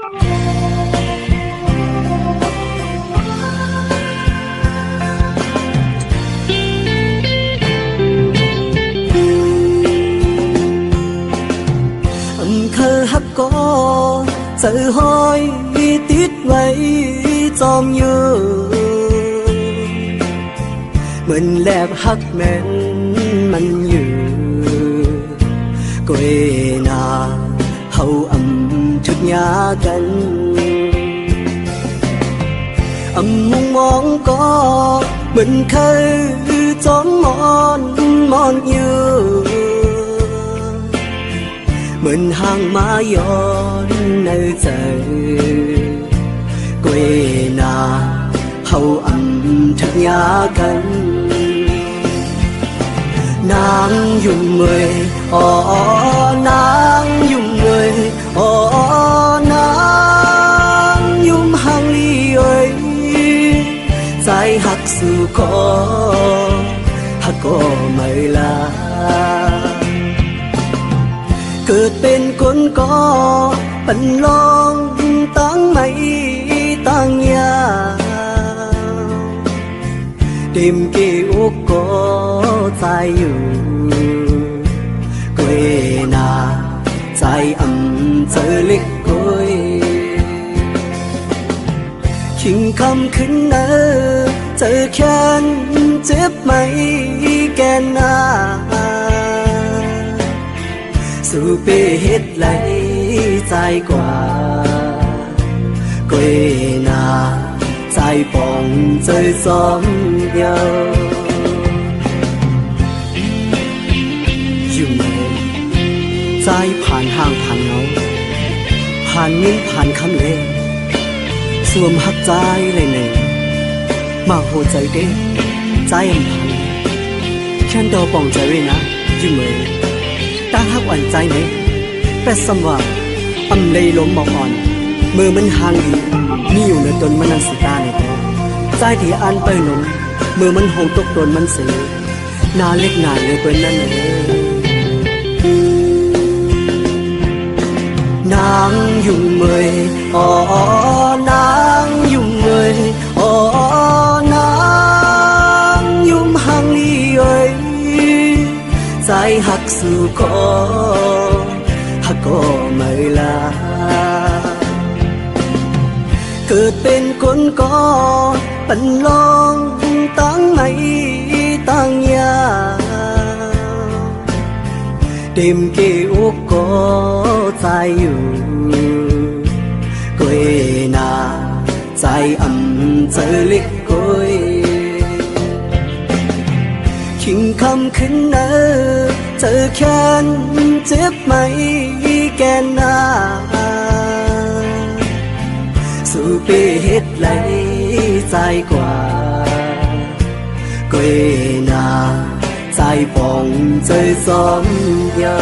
ฮักก็เจอห้อยติดไว้จอมยืนเหมือนแลบฮักแม่นมันอยู่ก็เอนาเฮาทุกยากันมุงมองก็เหมือนเคยจอมมอนอยู่เหมือนห่างมาย้อนในใจกวยนาเฮาทักยากันนางยุ่มเมยนางยุ่มเมยนางยุ่มห่างลีเอ้ยใจหักสู่คอหักก็ไม่ลาเกิดเป็นคนก็ปันลองตั้งไม่ตั้งยาเต็มเกี่ยวก็ใจอยู่กวยนาใจเจอเล็กกวยขิงคำขึ้นเนอเจอแค้นเจ็บไหมแกนนาสู่เปเฮ็ดไหลใจกว่ากวยนาใจปองใจซ้อมเยาอยู่ไหนใจผ่านห่างผ่านเงาผ่านมิ้นผ่านคำเล่สวมหักใจเลยหนึ่งมาโหใจเด้ใจผ่านแค่ดอปองใจไว้นะอยู่ไหมตาหักอ่อนใจไหนแปดสมว่าเลยล้มบอกอ่อนมือมันห่างดีมีอยู่ในตนมันนันสิตาในตัวใจที่อ่านไปหนุ่มมือมันหงตกตนมันเสียนาเล็กนาเลยเป็นนั่นนางยุ่งเมยนางยุ่งเมยนางยุ่งห่างลีเอ้ยใจหักสู่คอหักก็ไม่ลาเกิดเป็นคนก็ปันลองตั้งไม่ตั้งยาเต็มเกี่ยวก็ใจอยู่กวยนาใจเจอเล็กกวยขิงคำขึ้นเนอเจอแค้นเจ็บไหมแกนนาสู่เปเฮ็ดไหลใจกว่ากวยนาใจปองใจซ้อมเยา